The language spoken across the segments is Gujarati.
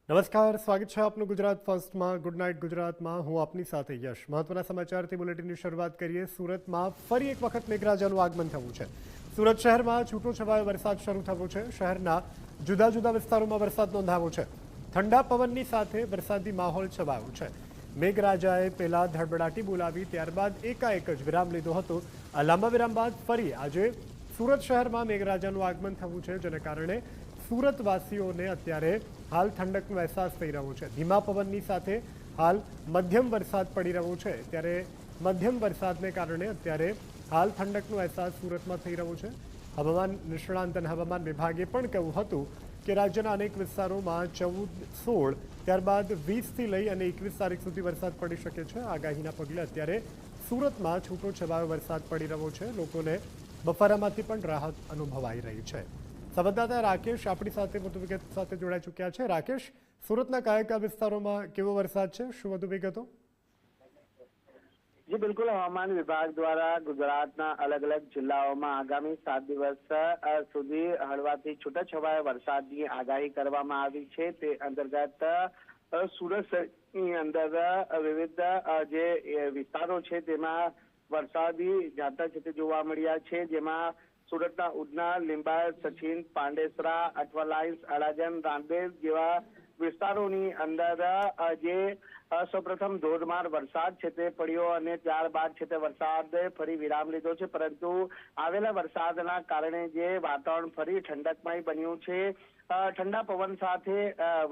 નમસ્કાર, સ્વાગત છે આપનું ગુજરાત ફર્સ્ટમાં. ગુડ નાઇટ ગુજરાતમાં હું આપની સાથે યશ. મહત્વના સમાચારથી બુલેટિનની શરૂઆત કરીએ. સુરતમાં ફરી એક વખત મેઘરાજાનું આગમન થયું છે. સુરત શહેરમાં છૂટો છવાયો વરસાદ શરૂ થયો છે. શહેરના જુદા જુદા વિસ્તારોમાં વરસાદ નોંધાયો છે. ઠંડા પવનની સાથે વરસાદી માહોલ છવાયો છે. મેઘરાજાએ પહેલા ધડબડાટી બોલાવી, ત્યારબાદ એકાએક જ વિરામ લીધો હતો. આ લાંબા વિરામ બાદ ફરી આજે સુરત શહેરમાં મેઘરાજાનું આગમન થયું છે, જેને કારણે સુરતવાસીઓને અત્યારે હાલ ઠંડકનો અહેસાસ થઈ રહ્યો છે. ધીમા પવનની સાથે હાલ મધ્યમ વરસાદ પડી રહ્યો છે, ત્યારે મધ્યમ વરસાદને કારણે અત્યારે હાલ ઠંડકનો અહેસાસ સુરતમાં થઈ રહ્યો છે. હવામાન નિષ્ણાંત અને હવામાન વિભાગે પણ કહ્યું હતું કે રાજ્યના અનેક વિસ્તારોમાં 14, 16, ત્યારબાદ 20થી લઈ અને 21 તારીખ સુધી વરસાદ પડી શકે છે. આગાહીના પગલે અત્યારે સુરતમાં છૂટો છવાયો વરસાદ પડી રહ્યો છે. લોકોને બફારામાંથી પણ રાહત અનુભવાઈ રહી છે. સંવાદદાતા રાકેશ આપણી સાથે વધુ વિગત સાથે જોડાઈ ચૂક્યા છે. રાકેશ, સુરતના કયા કયા વિસ્તારોમાં કેવો વરસાદ છે, શું વધુ વિગતો? જી બિલકુલ, હવામાન વિભાગ દ્વારા ગુજરાતના અલગ અલગ જિલ્લાઓમાં આગામી 7 દિવસ સુધી હળવાથી છૂટાછવાયા વરસાદની આગાહી કરવામાં આવી છે. તે અંતર્ગત સુરત શહેરની અંદર વિવિધ જે વિસ્તારો છે તેમાં વરસાદી ઝાપટા છે તે જોવા મળ્યા છે, જેમાં સુરતના ઉધના, લિંબાયત, સચિન, પાંડેસરા, અઠવાલાઇન્સ, અડાજણ, રાંદેર જેવા વિસ્તારોની અંદર જે સૌપ્રથમ ધોધમાર વરસાદ છે તે પડ્યો અને ત્યારબાદ છે તે વરસાદ ફરી વિરામ લીધો છે. પરંતુ આવેલા વરસાદના કારણે જે વાતાવરણ ફરી ઠંડકમય બન્યું છે. ઠંડા પવન સાથે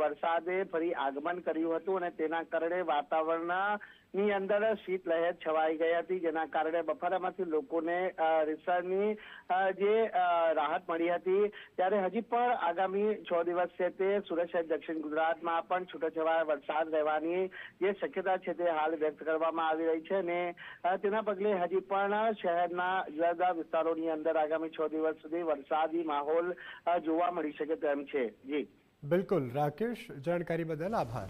વરસાદે ફરી આગમન કર્યું હતું અને તેના કારણે વાતાવરણની અંદર શીતલહેર છવાઈ ગઈ હતી, જેના કારણે બફારામાંથી લોકોને રીતસરની જે રાહત મળી હતી. ત્યારે હજી પણ આગામી 6 દિવસ છે તે સુરત શહેર, દક્ષિણ ગુજરાતમાં પણ છૂટાછવાયા વરસાદ રહેવાની જે શક્યતા છે તે હાલ વ્યક્ત કરવામાં આવી રહી છે અને તેના પગલે હજી પણ શહેરના જુદા જુદા વિસ્તારોની અંદર આગામી 6 દિવસ સુધી વરસાદી માહોલ જોવા મળી શકે તેમ છે. જી બિલકુલ રાકેશ, જાણકારી બદલ આભાર.